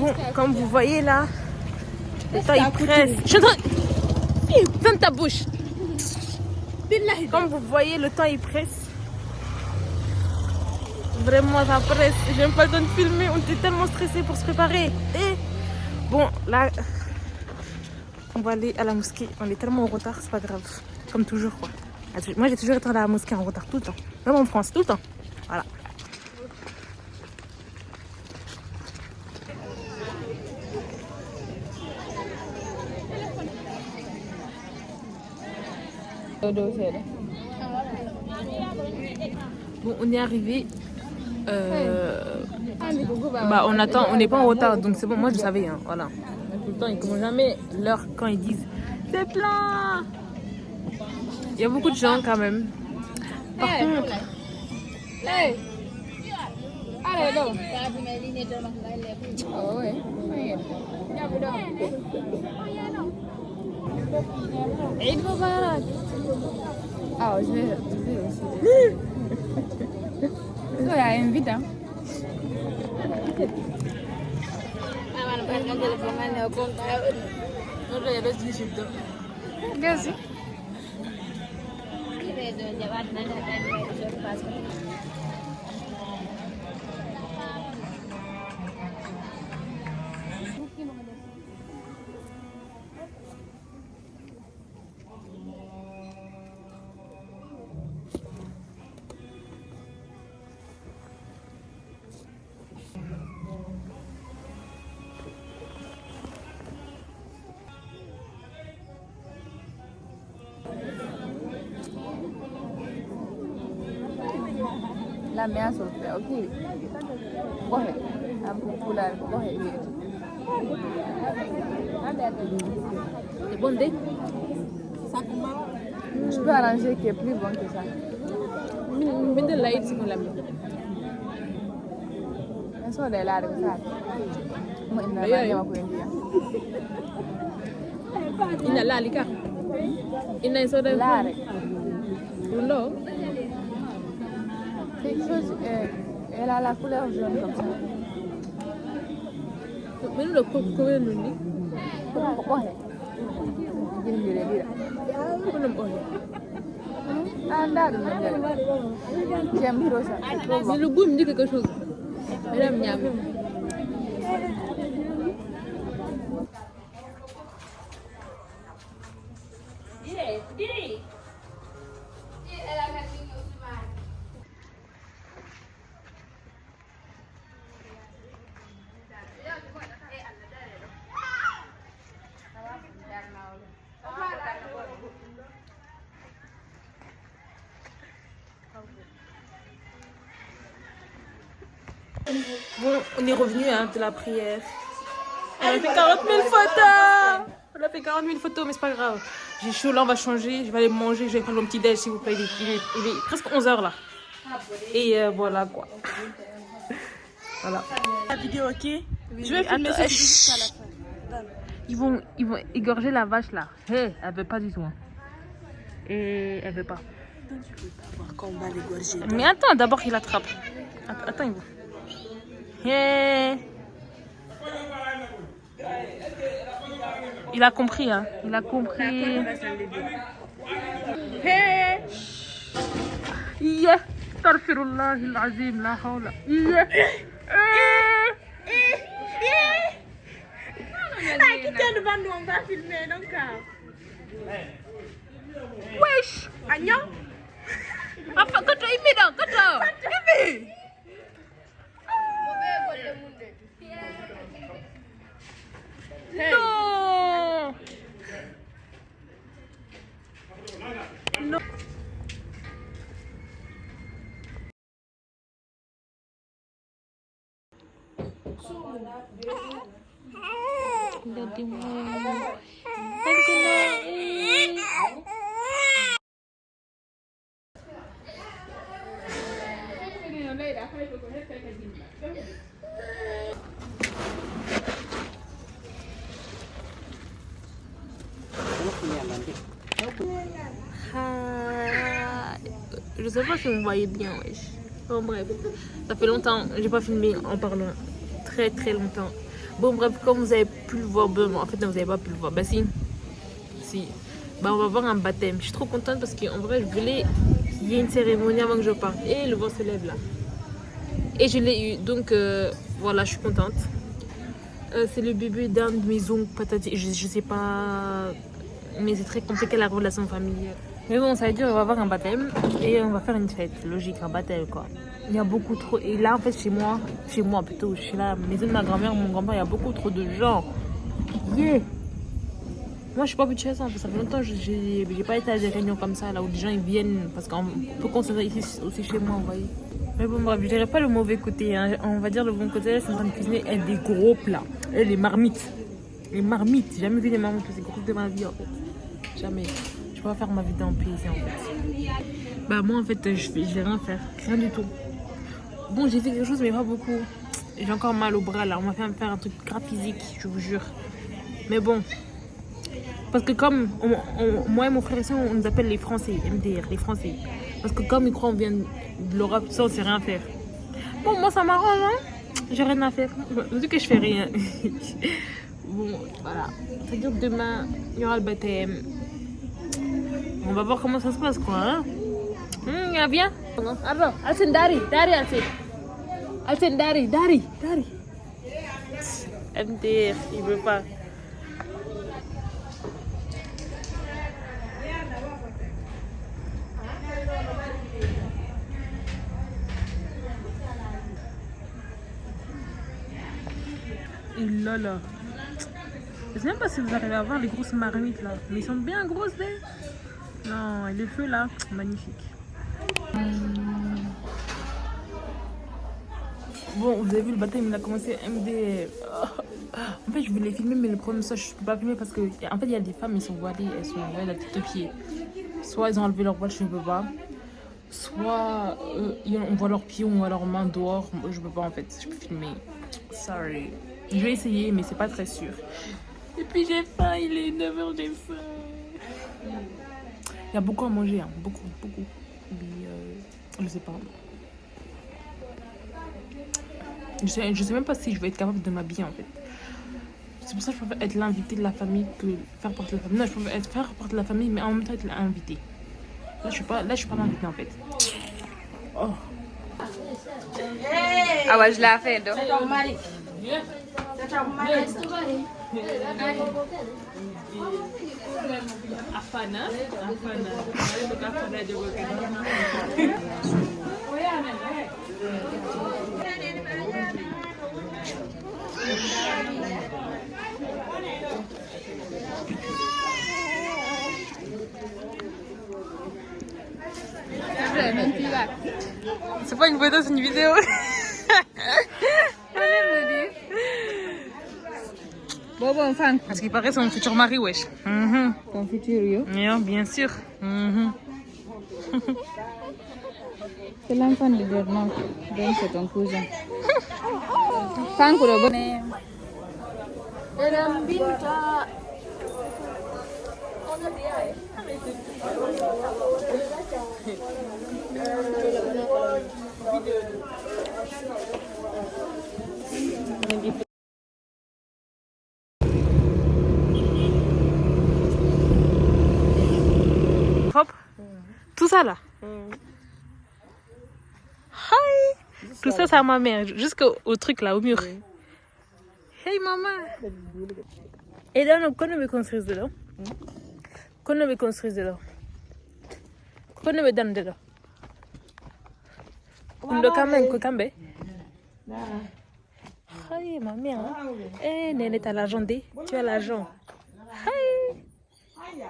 Bon, comme vous voyez là, le temps il presse. Je suis en train... Ferme ta bouche. Comme vous voyez, le temps il presse. Vraiment, ça presse. J'ai même pas le temps de filmer. On était tellement stressés pour se préparer. Et bon, là, on va aller à la mosquée. On est tellement en retard, c'est pas grave. Comme toujours, quoi. Moi, j'ai toujours été à la mosquée en retard tout le temps. Même en France, tout le temps. Voilà. Bon, on est arrivé. Bah, on attend, on n'est pas en retard, donc c'est bon. Moi, je savais, hein, voilà. Tout le temps, ils commencent jamais l'heure quand ils disent c'est plein. Il y a beaucoup de gens quand même. Par contre, La mea sulpe, ok. Coge. A popular, coge bien. c'est bon dé. Je peux arranger qui est plus bon que ça. Mais de light, c'est qu'on l'a mis. Eso de largo, ¿sabes? Moi, il Ayo, ayo. Ina la lika. Ina iso de Largo. non. Quelque chose, elle a la couleur jaune comme ça. Mais nous le coco nous ni. Coge. Jindire dira. On aime Anda de jindire. J'aime trop ça. Mais le goût me dit quelque chose. Madame Niam. Bon, on est revenu hein, de la prière. On a fait 40 000 photos. On a fait 40 000 photos, mais c'est pas grave. J'ai chaud, là on va changer. Je vais aller manger, je vais prendre mon petit déj s'il vous plaît. Il est presque 11h là. Et voilà quoi. Voilà. La vidéo, ok? Je vais filmer ça jusqu'à la fin. Ils vont égorger la vache là. Hey, elle veut pas du tout. Hein. Et elle veut pas. Mais attends, d'abord qu'il attrape. Attends, il va. Hey. Il a compris, hein. Il a compris. Hey. Yeah. Astaghfirullah al-azim, la hawla. Yeah. On va filmer donc. Wesh. Agnon. Apa kau tu imi dah, kau tu. Imi. Non. Non. Je sais pas si vous me voyez bien, wesh. Bon, bref, ça fait longtemps, j'ai pas filmé en parlant. Très très longtemps. Bon, bref, comme vous avez pu le voir, ben, en fait, non, vous n'avez pas pu le voir. Bah, si. Si. Bah, on va voir un baptême. Je suis trop contente parce qu'en vrai, je voulais qu'il y ait une cérémonie avant que je parte. Et le vent se lève là. Et je l'ai eu. Donc, voilà, je suis contente. C'est le bébé d'un de mes oncles, patati. Je sais pas. Mais c'est très compliqué la relation familiale. Mais bon, ça veut dire qu'on va avoir un baptême et on va faire une fête. Logique, un baptême quoi. Il y a beaucoup trop. Et là, en fait, chez moi plutôt, chez la maison de ma grand-mère, mon grand-père, il y a beaucoup trop de gens. Yeah. Moi, je suis pas habituée à ça. Ça fait longtemps que j'ai pas été à des réunions comme ça, là où les gens ils viennent. Parce qu'on peut considérer ici aussi chez moi, vous voyez. Mais bon, bref, je dirais pas le mauvais côté. Hein. On va dire le bon côté, c'est en train de cuisiner des gros plats. Et les marmites. Les marmites. J'ai jamais vu des marmites aussi grosses de ma vie, en fait. Jamais. Je peux pas faire ma vie en paix ici, en fait. Bah, moi, en fait, je vais rien faire. Rien du tout. Bon, j'ai fait quelque chose, mais pas beaucoup. J'ai encore mal au bras, là. On m'a fait me faire un truc grave physique, je vous jure. Mais bon. Parce que comme moi et mon frère ici, on nous appelle les Français, MDR, les Français. Parce que comme ils croient qu'on vient de l'Europe, ça, on sait rien faire. Bon, moi, ça m'arrange, hein. J'ai rien à faire. Vu que je fais rien. Bon, voilà. C'est-à-dire que demain, il y aura le baptême. On va voir comment ça se passe, quoi, hein. Il y a bien. Alors, Alcine, Dari, Alcine. Alcine, Dari. MDR, il veut pas. Et là là. Je sais même pas si vous arrivez à voir les grosses marmites là. Mais ils sont bien grosses, là. Non, et le feu là, magnifique. Bon, vous avez vu le baptême, il a commencé MD. En fait, je voulais filmer, mais le problème, ça, je peux pas filmer parce que, en fait, il y a des femmes, elles sont voilées la tête aux pieds. Soit ils ont enlevé leur voile, je ne peux pas. Soit on voit leurs pieds, on voit leurs mains dehors. Moi, je peux pas en fait, je peux filmer. Sorry. Je vais essayer, mais c'est pas très sûr. Et puis j'ai faim, il est 9h, j'ai faim. Il y a beaucoup à manger, hein. Beaucoup. Mais je sais pas. Je sais même pas si je vais être capable de m'habiller en fait. C'est pour ça que je préfère être l'invité de la famille que faire partie de la famille. Non, je préfère faire partie de la famille, mais en même temps être l'invité. Là, je suis pas l'invité en fait. Oh. Ah ouais, je l'ai fait, donc. Afana. C'est pas une photo, c'est une vidéo. Bon, fan. Parce qu'il paraît son futur mari, wesh. Ton futur, yo. Bien sûr. C'est l'enfant de Bernard. Donc, c'est ton cousin. Fan pour le bonnet. Hop. Tout ça là. Hi. Tout ça, c'est à ma mère. Jusqu'au truc là, au mur. Hey maman. Et là, quand on veut construire de là. Quand on veut construire de là. Quand on veut donner de là. On le camé, on camé. Hi, ma mère. Eh, Néné, t'as l'argent dé. Tu as l'argent. Hi.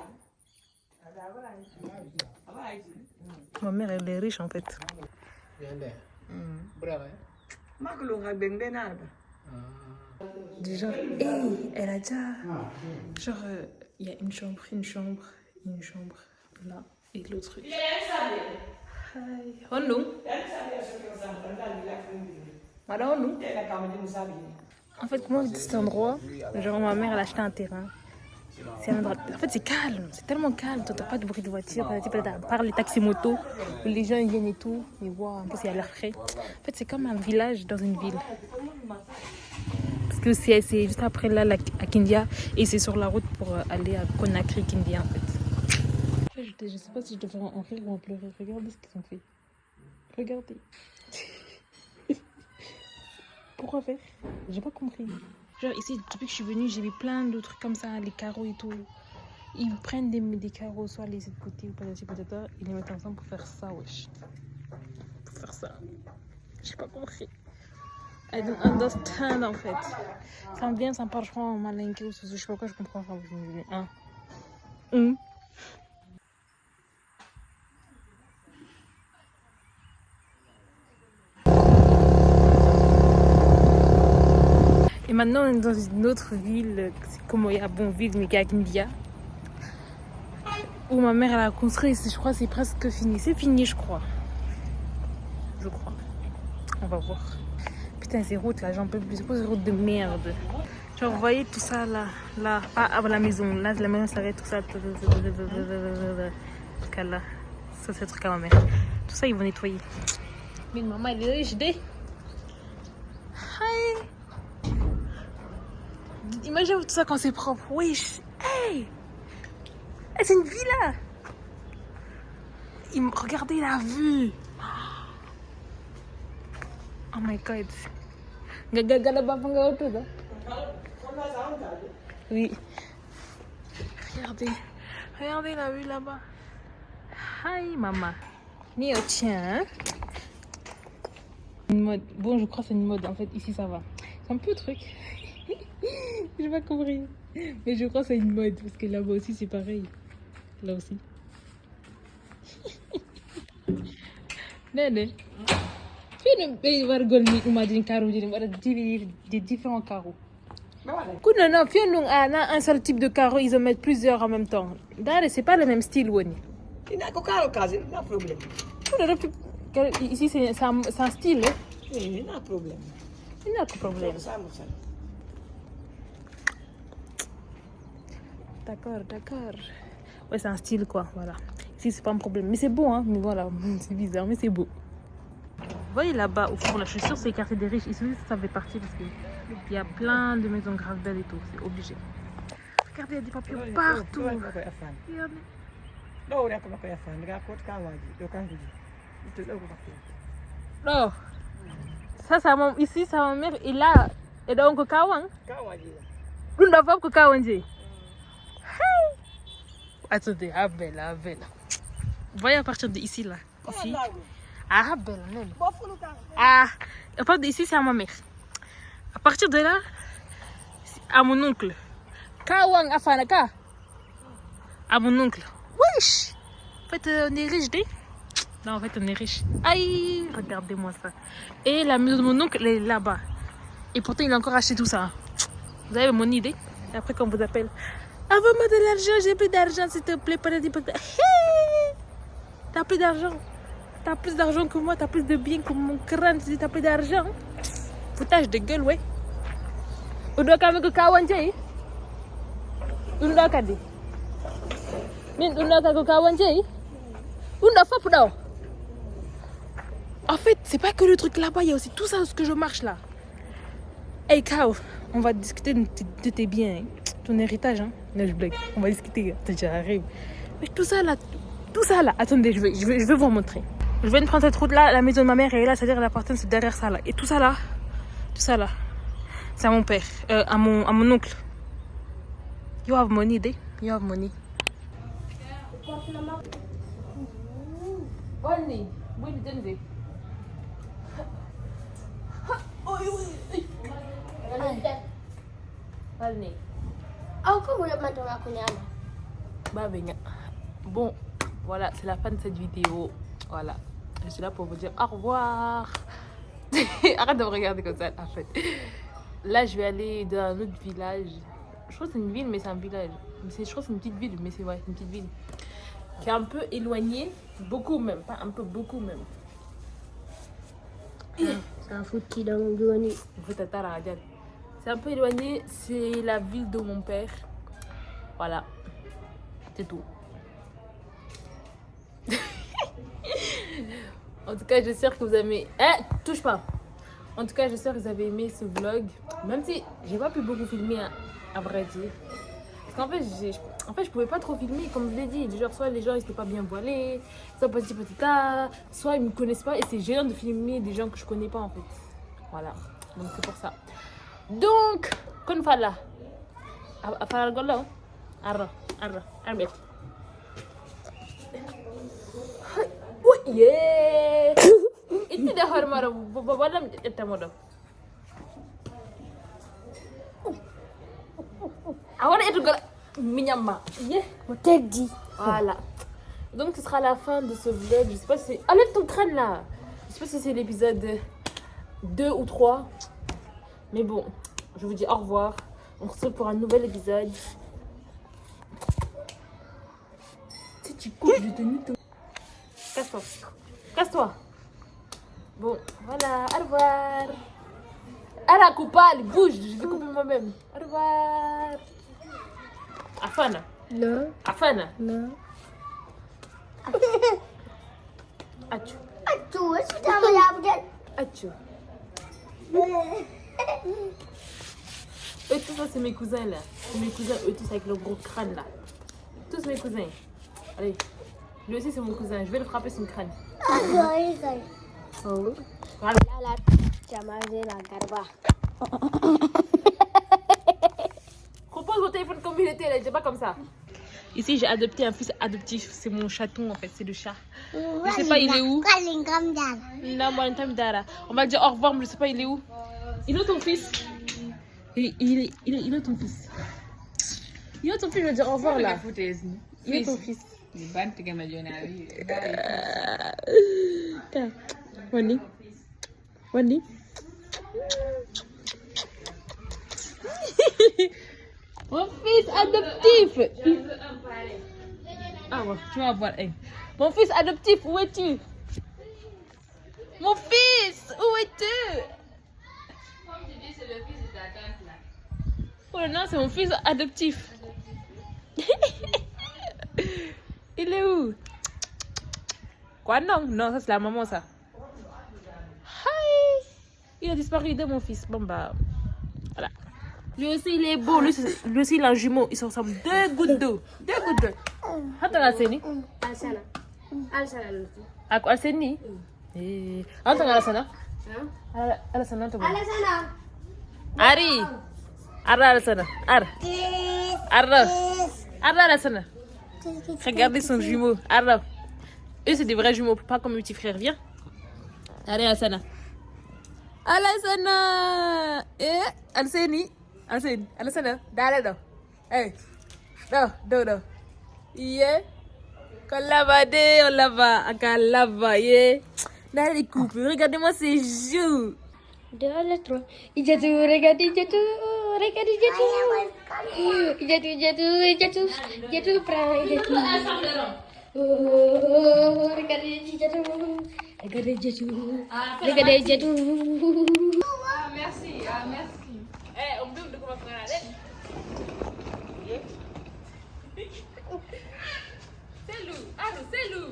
Ma mère, elle est riche en fait. Du genre, hey, elle a déjà. Genre, il y a une chambre, là, et l'autre truc. Hi. En fait, comment vous dites cet endroit? Genre, ma mère, elle a acheté un terrain. En fait, c'est calme, c'est tellement calme. Tu n'entends pas de bruit de voiture, à part les taxis motos où les gens ils viennent et tout. Mais wow, en plus, il y a l'air frais. En fait, c'est comme un village dans une ville. que c'est juste après là, à Kindia. Et c'est sur la route pour aller à Conakry, Kindia, en fait. Je sais pas si je devrais en rire ou en pleurer. Regardez ce qu'ils ont fait. Regardez. Pourquoi faire? J'ai pas compris. Genre ici, depuis que je suis venue, j'ai vu plein de trucs comme ça, les carreaux et tout. Ils prennent des carreaux, soit les de côté ou patati patata, ils les mettent ensemble pour faire ça, wesh. Pour faire ça. J'ai pas compris. I don't understand en fait. Ça me vient, ça me parle, je crois, en malinké ou je sais pas pourquoi je comprends pas. Et maintenant, on est dans une autre ville, c'est Komoya, bon, ville, mais qui est à Kindia, où ma mère elle a construit, je crois, c'est presque fini. C'est fini, je crois. Je crois. On va voir. Putain, ces routes là, j'en peux plus. C'est quoi ces routes de merde? Genre, vous voyez tout ça là, la maison. Là, la maison s'arrête, tout ça. Jusqu'à là. Ça, c'est le truc à ma mère. Tout ça, ils vont nettoyer. Mais maman, elle est riche, dé. Hi. Imagine tout ça quand c'est propre. Wesh. Hey. Hey, c'est une villa. Regardez la vue. Oh my god. Oui. Regardez la vue là-bas. Hi maman. Nio tiens. Une mode. Bon, je crois que c'est une mode. En fait, ici ça va. C'est un peu truc. J'ai pas compris. Mais je crois que c'est une mode parce que là-bas aussi c'est pareil. Là aussi. Néné. Il va rigoler, il m'a dit carreau, il va diviser des différents carreaux. Non, non, un seul type de carreau, ils en mettent plusieurs en même temps. D'ailleurs, c'est pas le même style, Woni. Il n'a qu'au carreau, il n'a pas de problème. Ici, c'est un style. Hein? Oui, il n'a pas de problème. Il n'a pas de problème. D'accord. Ouais, c'est un style, quoi, voilà. Ici, c'est pas un problème. Mais c'est beau, hein. Mais voilà, c'est bizarre, mais c'est beau. Vous voyez là-bas, au fond, là, je suis sûre que c'est le quartier des riches. Ici, ça fait partie parce qu'il y a plein de maisons graves belles et tout. C'est obligé. Regardez, il y a des papillons partout. Regardez. Non. Ça, c'est mon... Ici, c'est ma mère. Et là, et donc, Kawang. Nous n'avons pas que Kawang. Attendez, ah belle. Vous voyez à partir d'ici, là. Ici. Ah, belle, même. Ah, à partir d'ici, c'est à ma mère. À partir de là, c'est à mon oncle. Kawang Afanaka. À mon oncle. Wesh! En fait, on est riche, dis? Non, en fait, on est riche. Aïe, regardez-moi ça. Et la maison de mon oncle, elle est là-bas. Et pourtant, il a encore acheté tout ça. Vous avez mon idée? Et après, quand on vous appelle, envoie-moi de l'argent, j'ai plus d'argent, s'il te plaît. Hey! T'as plus d'argent. T'as plus d'argent que moi, t'as plus de biens que mon crâne, tu dis t'as plus d'argent. Foutage de gueule, ouais. Udo kami ke kawan je. Undo kadi. Min undo ke kawan je. Undo fop do. En fait, c'est pas que le truc là-bas, il y a aussi tout ça ce que je marche là. Hey Kao, on va discuter de tes biens, hein. Ton héritage, hein. Non, je blague. On va discuter, j'arrive. Mais tout ça là, attendez, je vais vous montrer. Je viens de prendre cette route là, la maison de ma mère est là, c'est-à-dire elle appartient, c'est derrière ça là. Et tout ça là, c'est à mon père, à mon oncle. You have money, day. You have money. Only, oui, didn't Bon, voilà, c'est la fin de cette vidéo. Voilà, je suis là pour vous dire au revoir. Arrête de me regarder comme ça, en fait. Là, je vais aller dans un autre village. Je crois que c'est une ville, mais c'est un village. Je crois que c'est une petite ville, mais c'est ouais, une petite ville. Qui est un peu éloignée. Beaucoup même, pas un peu, beaucoup même. C'est un foot qui dans mon grenier. C'est un peu éloigné, c'est la ville de mon père. Voilà, c'est tout. En tout cas, j'espère que vous aimez. Touche pas. En tout cas, j'espère que vous avez aimé ce vlog. Même si j'ai pas pu beaucoup filmer, à vrai dire. Parce qu'en fait, je pouvais pas trop filmer, comme je l'ai dit. Genre, soit les gens ils étaient pas bien voilés, soit petit soit ils me connaissent pas. Et c'est gênant de filmer des gens que je connais pas en fait. Voilà. Donc c'est pour ça. Donc, qu'on fait là. Afala golo. Arra. Arbet. Oh yeah. Itu dah hormar babalam etamodo. Awala itu gala minyama. Yeah. Teddy. Voilà. Donc ce sera la fin de ce vlog. Je sais pas si enlève ton crâne là. Je sais pas si c'est l'épisode 2 ou 3. Mais bon, je vous dis au revoir. On se retrouve pour un nouvel épisode. Si tu coupes, je te nique. Casse-toi. Casse-toi. Bon, voilà. Au revoir. Elle a coupé, elle bouge. Je vais couper moi-même. Au revoir. Afana. Non. Afana. Non. Achou. Aduh, sudah mendapat. Achou. Eux tous ça c'est mes cousins là. C'est mes cousins, eux tous avec le gros crâne là. Tous mes cousins. Allez. Lui aussi c'est mon cousin. Je vais le frapper son crâne. Oh. Voilà. Lalat. Jamaah la garba. Propose vos téléphones comme il était là, c'est pas comme ça. Ici j'ai adopté un fils adoptif. C'est mon chaton en fait, c'est le chat. Je sais pas il est où. Non, moi, on va dire au revoir, mais je sais pas il est où. Il est où ton fils? Il est ton fils. Il est ton fils, je vais dire au revoir là. Il est ton fils. Wendy. Wendy. Mon fils adoptif. Ah ouais, tu vas voir. Hey. Mon fils adoptif, où es-tu? Mon fils, où es-tu? Comme tu dis, c'est le fils de ta tante là. Oh non, c'est mon fils adoptif. Il est où? Quoi non? Non, ça c'est la maman ça. Hi. Il a disparu de mon fils. Bon bah, voilà. Lui aussi il est beau, lui aussi il a un jumeau. Ils se ressemblent. Deux gouttes d'eau. Attends la scène. Alsana. Alsana. Aku Alseni? Attends la scène. Alsana. Alsana. Ari. Arra Alsana. Arra Alsana. Regardez son jumeau. Arra. Eux c'est des vrais jumeaux, pas comme mes petits frères. Viens. Allez Alsana. Alsana. Alseni. Alsana. Dale. Hey. Do. Yeah. On lava. Yeah. Dans les coupes. Regardez-moi ces joues. Dua les trois. Ijatu, regardez, jatuh. Jatuh, pernah jatuh. Oh, regardez, jatuh. Regardez, jatuh. Merci. On me demande comment faire la lettre. C'est Lou.